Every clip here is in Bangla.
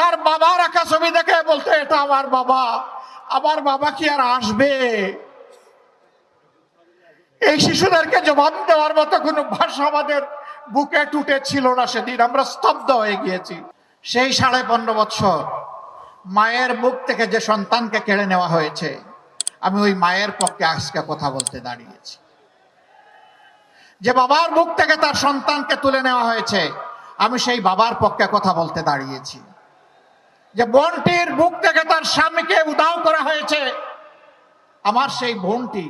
তার বাবার আঁকা ছবি দেখে বলতো এটা আমার বাবা। আমার বাবা কি আর আসবে? এই শিশুদেরকে জবাব দেওয়ার মতো কোনো ভাষা আমাদের বুকে টুটে ছিল না। সেদিন আমরা স্তব্ধ হয়ে গিয়েছি। সেই 15.5 বছর মায়ের বুক থেকে যে সন্তানকে কেড়ে নেওয়া হয়েছে, আমি ওই মায়ের পক্ষে আজকে কথা বলতে দাঁড়িয়েছি। যে বাবার বুক থেকে তার সন্তানকে তুলে নেওয়া হয়েছে, আমি সেই বাবার পক্ষে কথা বলতে দাঁড়িয়েছি। যে বোনটির বুক থেকে তার স্বামীকে উধাও করা হয়েছে, আমার সেই বোনটি,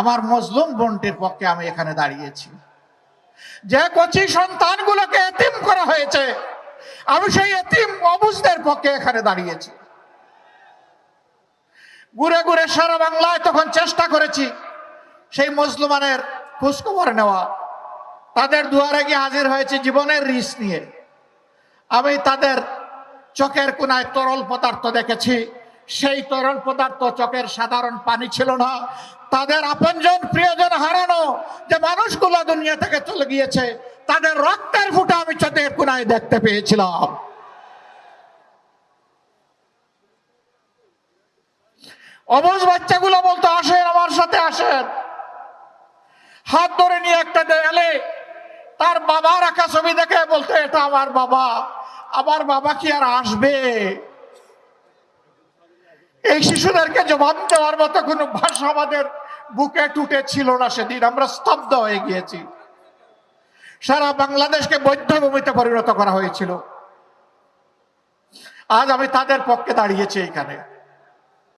আমার মজলুম বোনটির পক্ষে আমি এখানে দাঁড়িয়েছি। যে কচি সন্তানগুলোকে এতিম করা হয়েছে, আমি সেই এতিম অবুঝদের পক্ষে এখানে দাঁড়িয়েছি। ঘুরে ঘুরে সারা বাংলায় তখন চেষ্টা করেছি সেই মুসলমানের খোঁজখবর নেওয়া। তাদের দুয়ারে গিয়ে হাজির হয়েছে জীবনের রিস্ক নিয়ে। আমি তাদের চোখের কোনায় তরল পদার্থ দেখেছি। সেই তরল পদার্থ চোখের সাধারণ পানি ছিল না। তাদের আপনজন প্রিয়জন হারানো যে মানুষগুলো দুনিয়া থেকে চলে গিয়েছে, তাদের রক্তের ফুঁটা আমি চোখের কোনায় দেখতে পেয়েছিলাম। অবুঝ বাচ্চাগুলো বলতো আসেন আমার সাথে আসেন। হাত ধরে নিয়ে একটা দেয়ালে তার বাবার আঁকা ছবি দেখে বলতো এটা আমার বাবা। আমার বাবা কি আর আসবে? এই শিশুদেরকে জবাব দেওয়ার মতো কোনো ভাষা আমাদের বুকে টুটে ছিল না। সেদিন আমরা স্তব্ধ হয়ে গিয়েছি। সারা বাংলাদেশকে বধ্যভূমিতে পরিণত করা হয়েছিল। আজ আমি তাদের পক্ষে দাঁড়িয়েছি এখানে।